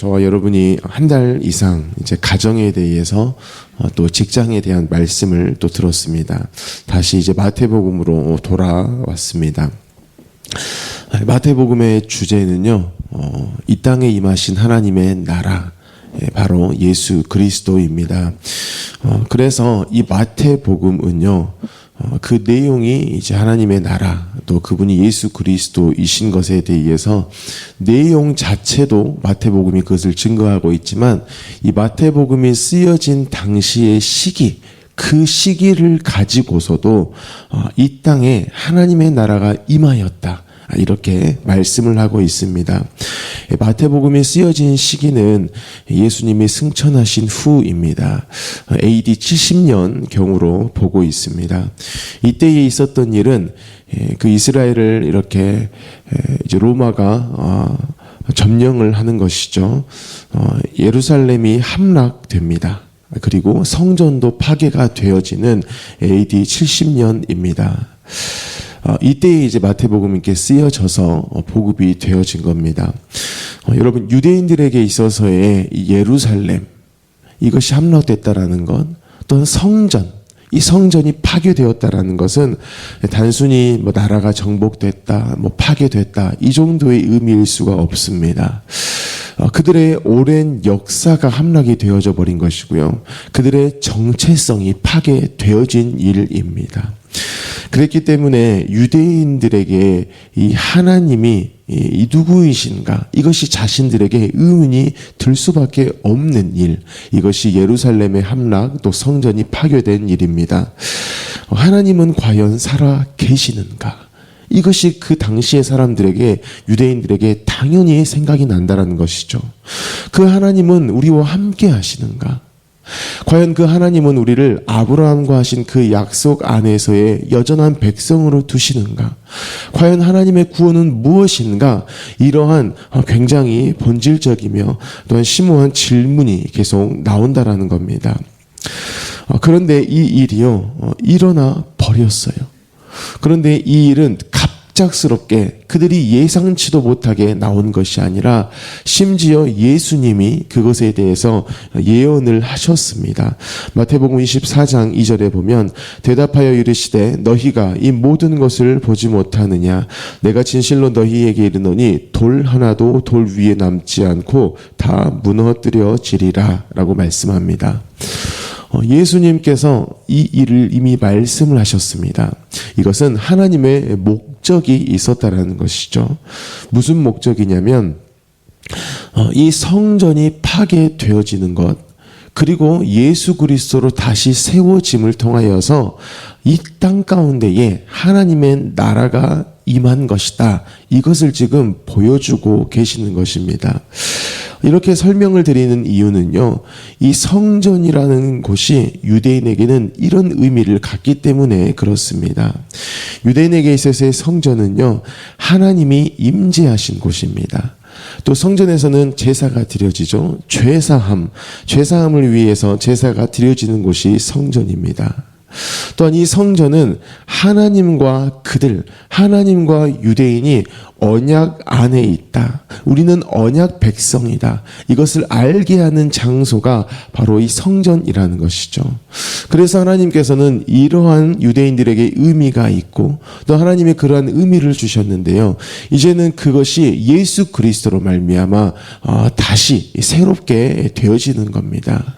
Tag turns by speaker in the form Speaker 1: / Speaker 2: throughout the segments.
Speaker 1: 저와 여러분이 한 달 이상 이제 가정에 대해서 또 직장에 대한 말씀을 또 들었습니다. 다시 이제 마태복음으로 돌아왔습니다. 마태복음의 주제는요, 이 땅에 임하신 하나님의 나라, 바로 예수 그리스도입니다. 그래서 이 마태복음은요, 그 내용이 이제 하나님의 나라, 또 그분이 예수 그리스도이신 것에 대해서 내용 자체도 마태복음이 그것을 증거하고 있지만, 이 마태복음이 쓰여진 당시의 시기, 그 시기를 가지고서도 이 땅에 하나님의 나라가 임하였다, 이렇게 말씀을 하고 있습니다. 마태복음이 쓰여진 시기는 예수님이 승천하신 후입니다. AD 70년 경으로 보고 있습니다. 이때에 있었던 일은 그 이스라엘을 이렇게 이제 로마가 점령을 하는 것이죠. 예루살렘이 함락됩니다. 그리고 성전도 파괴가 되어지는 AD 70년입니다. 이때에 이제 마태복음이 쓰여져서 보급이 되어진 겁니다. 여러분, 유대인들에게 있어서의 예루살렘, 이것이 함락됐다라는 것, 또는 성전, 이 성전이 파괴되었다라는 것은 단순히 나라가 정복됐다, 파괴됐다, 이 정도의 의미일 수가 없습니다. 그들의 오랜 역사가 함락이 되어져 버린 것이고요, 그들의 정체성이 파괴되어진 일입니다. 그랬기 때문에 유대인들에게 이 하나님이 이 누구이신가, 이것이 자신들에게 의문이 들 수밖에 없는 일, 이것이 예루살렘의 함락, 또 성전이 파괴된 일입니다. 하나님은 과연 살아 계시는가? 이것이 그 당시의 사람들에게, 유대인들에게 당연히 생각이 난다는 것이죠. 그 하나님은 우리와 함께 하시는가? 과연 그 하나님은 우리를 아브라함과 하신 그 약속 안에서의 여전한 백성으로 두시는가? 과연 하나님의 구원은 무엇인가? 이러한 굉장히 본질적이며 또한 심오한 질문이 계속 나온다라는 겁니다. 그런데 이 일이요, 일어나 버렸어요. 그런데 이 일은 갑작스럽게 그들이 예상치도 못하게 나온 것이 아니라 심지어 예수님이 그것에 대해서 예언을 하셨습니다. 마태복음 24장 2절에 보면 대답하여 이르시되 너희가 이 모든 것을 보지 못하느냐? 내가 진실로 너희에게 이르노니 돌 하나도 돌 위에 남지 않고 다 무너뜨려지리라 라고 말씀합니다. 예수님께서 이 일을 이미 말씀을 하셨습니다. 이것은 하나님의 목적이 있었다라는 것이죠. 무슨 목적이냐면 이 성전이 파괴되어지는 것, 그리고 예수 그리스도로 다시 세워짐을 통하여서 이 땅 가운데에 하나님의 나라가 임한 것이다, 이것을 지금 보여주고 계시는 것입니다. 이렇게 설명을 드리는 이유는요, 이 성전이라는 곳이 유대인에게는 이런 의미를 갖기 때문에 그렇습니다. 유대인에게 있어서의 성전은요, 하나님이 임재하신 곳입니다. 또 성전에서는 제사가 드려지죠. 죄사함을 위해서 제사가 드려지는 곳이 성전입니다. 또한 이 성전은 하나님과 유대인이 언약 안에 있다, 우리는 언약 백성이다, 이것을 알게 하는 장소가 바로 이 성전이라는 것이죠. 그래서 하나님께서는 이러한 유대인들에게 의미가 있고 또 하나님의 그러한 의미를 주셨는데요, 이제는 그것이 예수 그리스도로 말미암아 다시 새롭게 되어지는 겁니다.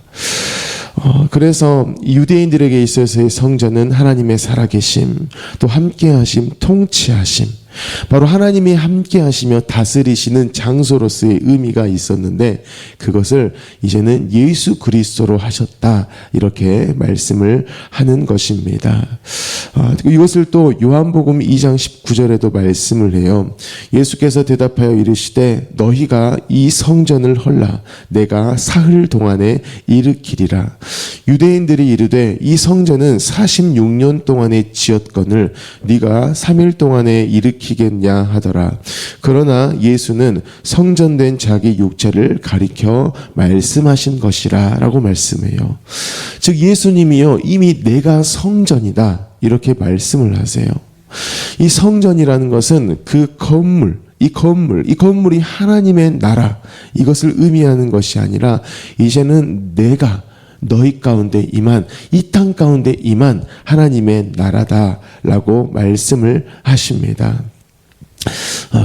Speaker 1: 그래서 유대인들에게 있어서의 성전은 하나님의 살아계심, 또 함께하심, 통치하심, 바로 하나님이 함께 하시며 다스리시는 장소로서의 의미가 있었는데, 그것을 이제는 예수 그리스도로 하셨다, 이렇게 말씀을 하는 것입니다. 이것을 또 요한복음 2장 19절에도 말씀을 해요. 예수께서 대답하여 이르시되 너희가 이 성전을 헐라 내가 사흘 동안에 일으키리라. 유대인들이 이르되 이 성전은 46년 동안에 지었거늘 네가 3일 동안에 일으키겠냐 하더라. 그러나 예수는 성전된 자기 육체를 가리켜 말씀하신 것이라 라고 말씀해요. 즉 예수님이요 이미 내가 성전이다 이렇게 말씀을 하세요. 이 성전이라는 것은 그 건물, 이 건물이 하나님의 나라, 이것을 의미하는 것이 아니라 이제는 내가 너희 가운데 임한, 이 땅 가운데 임한 하나님의 나라다라고 말씀을 하십니다.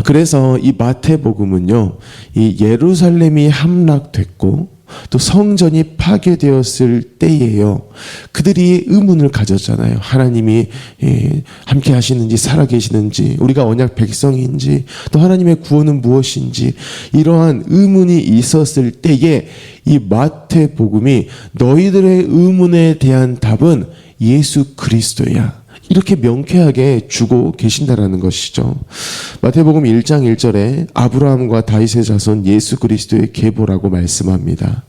Speaker 1: 그래서 이 마태복음은요, 이 예루살렘이 함락됐고 또 성전이 파괴되었을 때예요. 그들이 의문을 가졌잖아요. 하나님이 함께 하시는지 살아계시는지, 우리가 언약 백성인지, 또 하나님의 구원은 무엇인지, 이러한 의문이 있었을 때에 이 마태복음이 너희들의 의문에 대한 답은 예수 그리스도야, 이렇게 명쾌하게 주고 계신다라는 것이죠. 마태복음 1장 1절에 아브라함과 다윗의 자손 예수 그리스도의 계보라고 말씀합니다.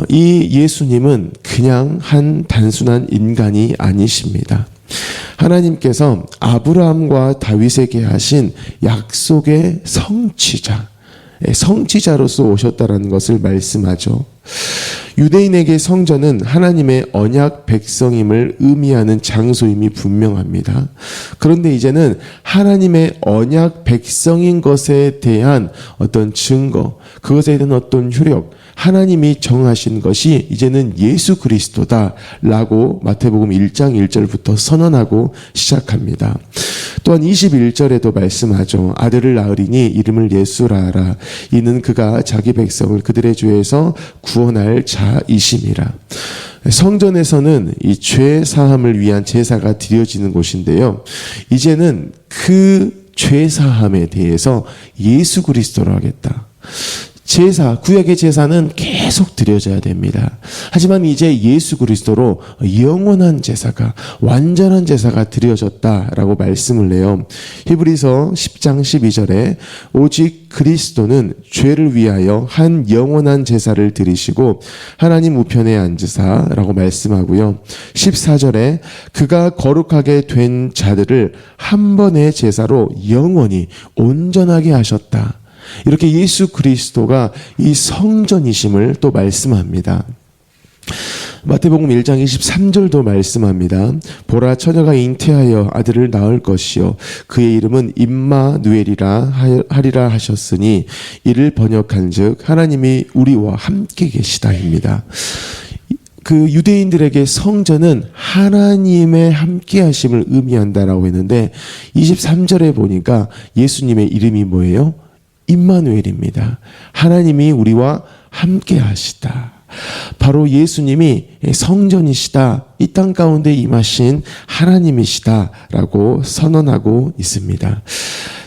Speaker 1: 이 예수님은 그냥 한 단순한 인간이 아니십니다. 하나님께서 아브라함과 다윗에게 하신 약속의 성취자로서 오셨다라는 것을 말씀하죠. 유대인에게 성전은 하나님의 언약 백성임을 의미하는 장소임이 분명합니다. 그런데 이제는 하나님의 언약 백성인 것에 대한 어떤 증거, 그것에 대한 어떤 효력, 하나님이 정하신 것이 이제는 예수 그리스도다라고 마태복음 1장 1절부터 선언하고 시작합니다. 또한 21절에도 말씀하죠. 아들을 낳으리니 이름을 예수라 하라. 이는 그가 자기 백성을 그들의 죄에서 구원할 자이심이라. 성전에서는 이 죄 사함을 위한 제사가 드려지는 곳인데요. 이제는 그 죄 사함에 대해서 예수 그리스도로 하겠다. 제사, 구약의 제사는 계속 드려져야 됩니다. 하지만 이제 예수 그리스도로 영원한 제사가, 완전한 제사가 드려졌다라고 말씀을 해요. 히브리서 10장 12절에 오직 그리스도는 죄를 위하여 한 영원한 제사를 드리시고 하나님 우편에 앉으사라고 말씀하고요. 14절에 그가 거룩하게 된 자들을 한 번의 제사로 영원히 온전하게 하셨다. 이렇게 예수 그리스도가 이 성전이심을 또 말씀합니다. 마태복음 1장 23절도 말씀합니다. 보라, 처녀가 잉태하여 아들을 낳을 것이요 그의 이름은 임마누엘이라 하리라 하셨으니 이를 번역한즉 하나님이 우리와 함께 계시다입니다. 그 유대인들에게 성전은 하나님의 함께하심을 의미한다라고 했는데 23절에 보니까 예수님의 이름이 뭐예요? 임마누엘입니다. 하나님이 우리와 함께 하시다. 바로 예수님이 성전이시다. 이 땅 가운데 임하신 하나님이시다라고 선언하고 있습니다.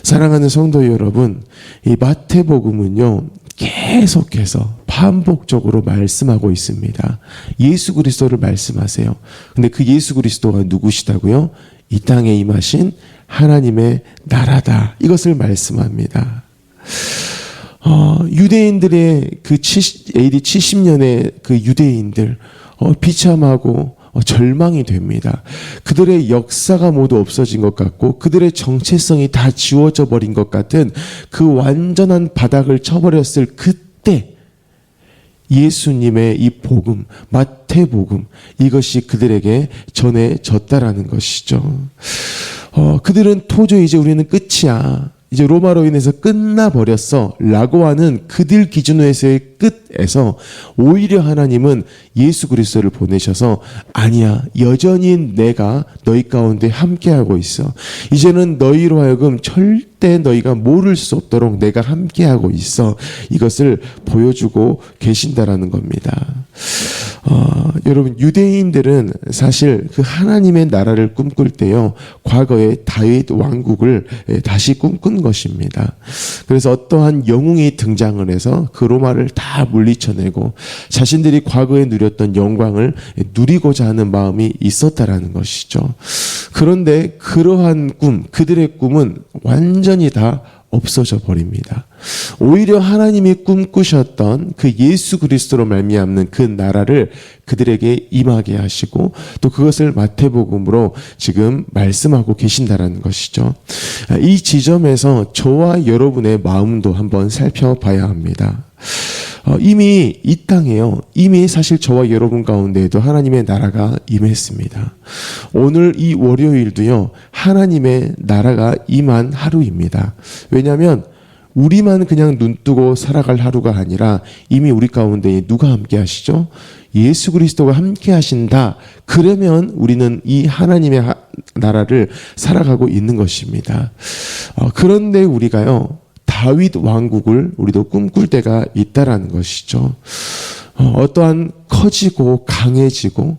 Speaker 1: 사랑하는 성도 여러분, 이 마태복음은요, 계속해서 반복적으로 말씀하고 있습니다. 예수 그리스도를 말씀하세요. 근데 그 예수 그리스도가 누구시다고요? 이 땅에 임하신 하나님의 나라다. 이것을 말씀합니다. 유대인들의 그 AD 70년의 그 유대인들 비참하고 절망이 됩니다. 그들의 역사가 모두 없어진 것 같고 그들의 정체성이 다 지워져 버린 것 같은 그 완전한 바닥을 쳐버렸을 그때 예수님의 이 복음, 마태복음, 이것이 그들에게 전해졌다라는 것이죠. 그들은 도저히 이제 우리는 끝이야, 이제 로마로 인해서 끝나버렸어 라고 하는 그들 기준에서의 끝에서 오히려 하나님은 예수 그리스도를 보내셔서 아니야, 여전히 내가 너희 가운데 함께하고 있어. 이제는 너희로 하여금 절대 너희가 모를 수 없도록 내가 함께하고 있어. 이것을 보여주고 계신다라는 겁니다. 여러분, 유대인들은 사실 그 하나님의 나라를 꿈꿀 때요, 과거의 다윗 왕국을 다시 꿈꾼 것입니다. 그래서 어떠한 영웅이 등장을 해서 그 로마를 다 물리쳐내고 자신들이 과거에 누렸던 영광을 누리고자 하는 마음이 있었다라는 것이죠. 그런데 그러한 꿈, 그들의 꿈은 완전히 다 없어져 버립니다. 오히려 하나님이 꿈꾸셨던 그 예수 그리스도로 말미암는 그 나라를 그들에게 임하게 하시고 또 그것을 마태복음으로 지금 말씀하고 계신다라는 것이죠. 이 지점에서 저와 여러분의 마음도 한번 살펴봐야 합니다. 이미 이 땅에요. 이미 사실 저와 여러분 가운데에도 하나님의 나라가 임했습니다. 오늘 이 월요일도요. 하나님의 나라가 임한 하루입니다. 왜냐하면 우리만 그냥 눈 뜨고 살아갈 하루가 아니라 이미 우리 가운데 누가 함께 하시죠? 예수 그리스도가 함께 하신다. 그러면 우리는 이 하나님의 나라를 살아가고 있는 것입니다. 그런데 우리가요. 다윗 왕국을 우리도 꿈꿀 때가 있다라는 것이죠. 어떠한 커지고 강해지고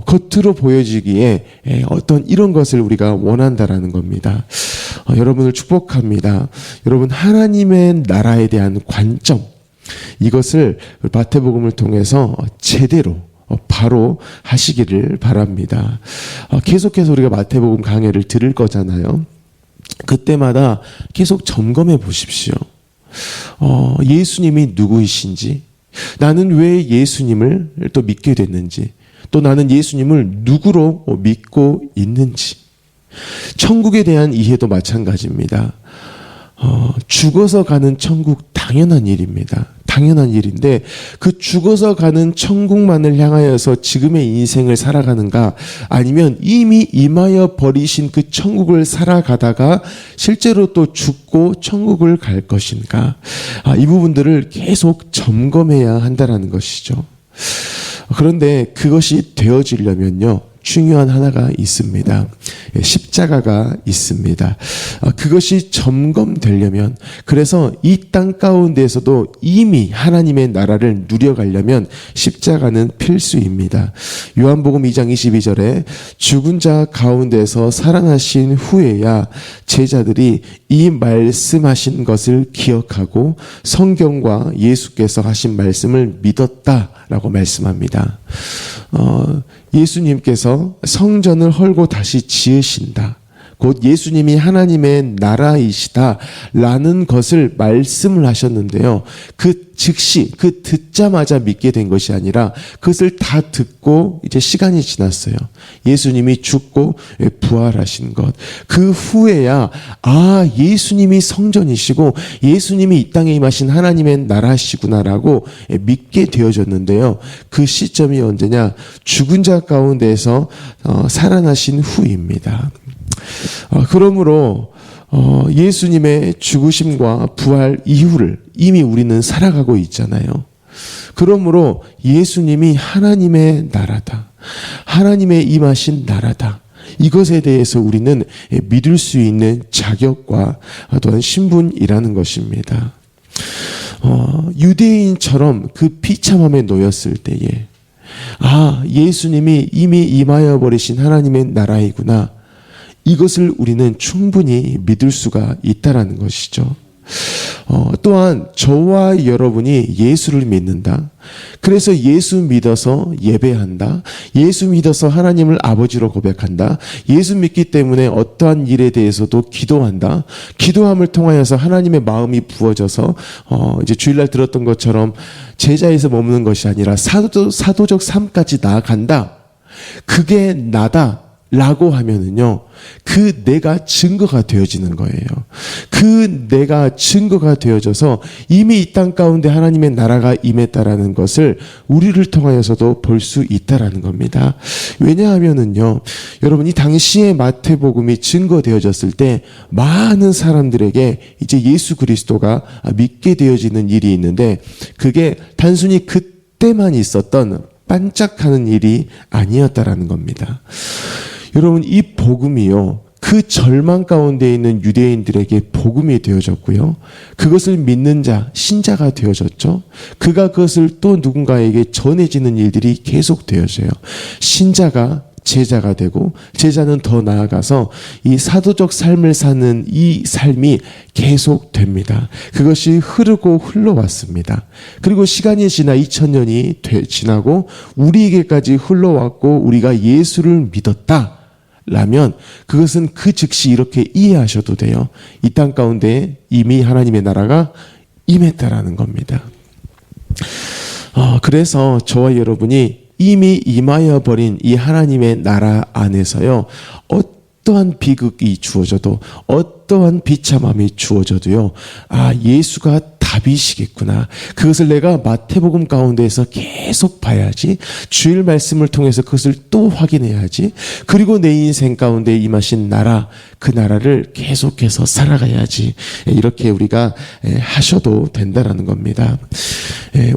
Speaker 1: 겉으로 보여지기에 어떤 이런 것을 우리가 원한다라는 겁니다. 여러분을 축복합니다. 여러분 하나님의 나라에 대한 관점 이것을 마태복음을 통해서 제대로 바로 하시기를 바랍니다. 계속해서 우리가 마태복음 강해를 들을 거잖아요. 그때마다 계속 점검해 보십시오. 예수님이 누구이신지, 나는 왜 예수님을 또 믿게 됐는지, 또 나는 예수님을 누구로 믿고 있는지. 천국에 대한 이해도 마찬가지입니다. 죽어서 가는 천국 당연한 일입니다. 당연한 일인데 그 죽어서 가는 천국만을 향하여서 지금의 인생을 살아가는가, 아니면 이미 임하여 버리신 그 천국을 살아가다가 실제로 또 죽고 천국을 갈 것인가, 이 부분들을 계속 점검해야 한다는 것이죠. 그런데 그것이 되어지려면요, 중요한 하나가 있습니다. 십자가가 있습니다. 그것이 점검되려면, 그래서 이 땅 가운데에서도 이미 하나님의 나라를 누려가려면 십자가는 필수입니다. 요한복음 2장 22절에 죽은 자 가운데서 살아나신 후에야 제자들이 이 말씀하신 것을 기억하고 성경과 예수께서 하신 말씀을 믿었다라고 말씀합니다. 예수님께서 성전을 헐고 다시 지으신다. 곧 예수님이 하나님의 나라이시다 라는 것을 말씀을 하셨는데요. 그 즉시 그 듣자마자 믿게 된 것이 아니라 그것을 다 듣고 이제 시간이 지났어요. 예수님이 죽고 부활하신 것. 그 후에야 예수님이 성전이시고 예수님이 이 땅에 임하신 하나님의 나라시구나라고 믿게 되어졌는데요. 그 시점이 언제냐? 죽은 자 가운데에서 살아나신 후입니다. 그러므로 예수님의 죽으심과 부활 이후를 이미 우리는 살아가고 있잖아요. 그러므로 예수님이 하나님의 나라다. 하나님의 임하신 나라다. 이것에 대해서 우리는 믿을 수 있는 자격과 또한 신분이라는 것입니다. 유대인처럼 그 비참함에 놓였을 때에 예수님이 이미 임하여 버리신 하나님의 나라이구나. 이것을 우리는 충분히 믿을 수가 있다라는 것이죠. 또한 저와 여러분이 예수를 믿는다. 그래서 예수 믿어서 예배한다. 예수 믿어서 하나님을 아버지로 고백한다. 예수 믿기 때문에 어떠한 일에 대해서도 기도한다. 기도함을 통하여서 하나님의 마음이 부어져서 이제 주일날 들었던 것처럼 제자에서 머무는 것이 아니라 사도적 삶까지 나아간다. 그게 나다. 라고 하면은요, 그 내가 증거가 되어지는 거예요. 그 내가 증거가 되어져서 이미 이 땅 가운데 하나님의 나라가 임했다라는 것을 우리를 통하여서도 볼 수 있다라는 겁니다. 왜냐하면은요, 여러분 이 당시에 마태복음이 증거되어졌을 때 많은 사람들에게 이제 예수 그리스도가 믿게 되어지는 일이 있는데, 그게 단순히 그때만 있었던 반짝하는 일이 아니었다라는 겁니다. 여러분 이 복음이요, 그 절망 가운데 있는 유대인들에게 복음이 되어졌고요, 그것을 믿는 자, 신자가 되어졌죠. 그가 그것을 또 누군가에게 전해지는 일들이 계속 되어져요. 신자가 제자가 되고 제자는 더 나아가서 이 사도적 삶을 사는 이 삶이 계속됩니다. 그것이 흐르고 흘러왔습니다. 그리고 시간이 지나 2000년이 지나고 우리에게까지 흘러왔고 우리가 예수를 믿었다 라면 그것은 그 즉시 이렇게 이해하셔도 돼요. 이 땅 가운데 이미 하나님의 나라가 임했다라는 겁니다. 그래서 저와 여러분이 이미 임하여 버린 이 하나님의 나라 안에서요, 어떠한 비극이 주어져도 어떠한 비참함이 주어져도요, 예수가 답이시겠구나. 그것을 내가 마태복음 가운데에서 계속 봐야지. 주일 말씀을 통해서 그것을 또 확인해야지. 그리고 내 인생 가운데 임하신 나라, 그 나라를 계속해서 살아가야지. 이렇게 우리가 하셔도 된다라는 겁니다.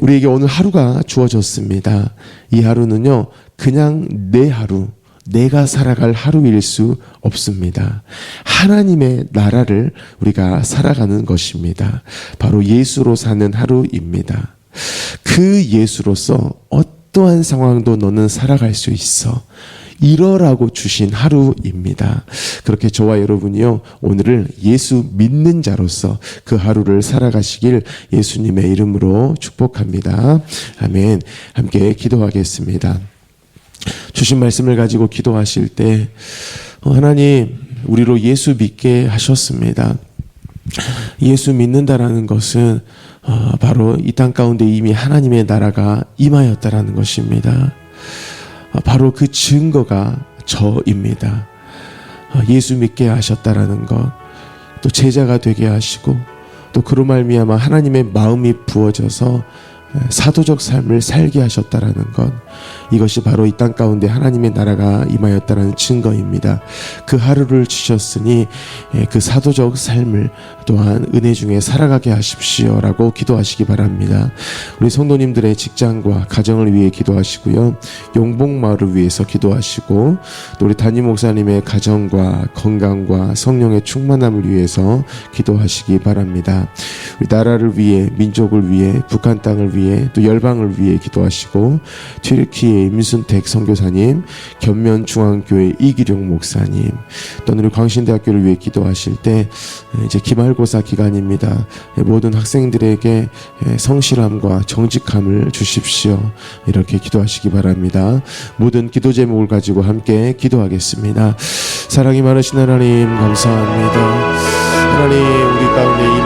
Speaker 1: 우리에게 오늘 하루가 주어졌습니다. 이 하루는요, 그냥 내 하루, 내가 살아갈 하루일 수 없습니다. 하나님의 나라를 우리가 살아가는 것입니다. 바로 예수로 사는 하루입니다. 그 예수로서 어떠한 상황도 너는 살아갈 수 있어. 이러라고 주신 하루입니다. 그렇게 저와 여러분이요, 오늘을 예수 믿는 자로서 그 하루를 살아가시길 예수님의 이름으로 축복합니다. 아멘. 함께 기도하겠습니다. 주신 말씀을 가지고 기도하실 때 하나님, 우리로 예수 믿게 하셨습니다. 예수 믿는다라는 것은 바로 이 땅 가운데 이미 하나님의 나라가 임하였다라는 것입니다. 바로 그 증거가 저입니다. 예수 믿게 하셨다라는 것, 또 제자가 되게 하시고, 또 그로 말미암아 하나님의 마음이 부어져서 사도적 삶을 살게 하셨다라는 것, 이것이 바로 이 땅 가운데 하나님의 나라가 임하였다라는 증거입니다. 그 하루를 주셨으니 그 사도적 삶을 또한 은혜 중에 살아가게 하십시오라고 기도하시기 바랍니다. 우리 성도님들의 직장과 가정을 위해 기도하시고요, 용복마을을 위해서 기도하시고, 또 우리 담임 목사님의 가정과 건강과 성령의 충만함을 위해서 기도하시기 바랍니다. 우리 나라를 위해, 민족을 위해, 북한 땅을 위해, 또 열방을 위해 기도하시고, 튀르키예 임순택 선교사님, 견면중앙교회 이기룡 목사님, 또 우리 광신대학교를 위해 기도하실 때 이제 기말고사 기간입니다. 모든 학생들에게 성실함과 정직함을 주십시오. 이렇게 기도하시기 바랍니다. 모든 기도 제목을 가지고 함께 기도하겠습니다. 사랑이 많으신 하나님, 감사합니다. 하나님, 우리 가운데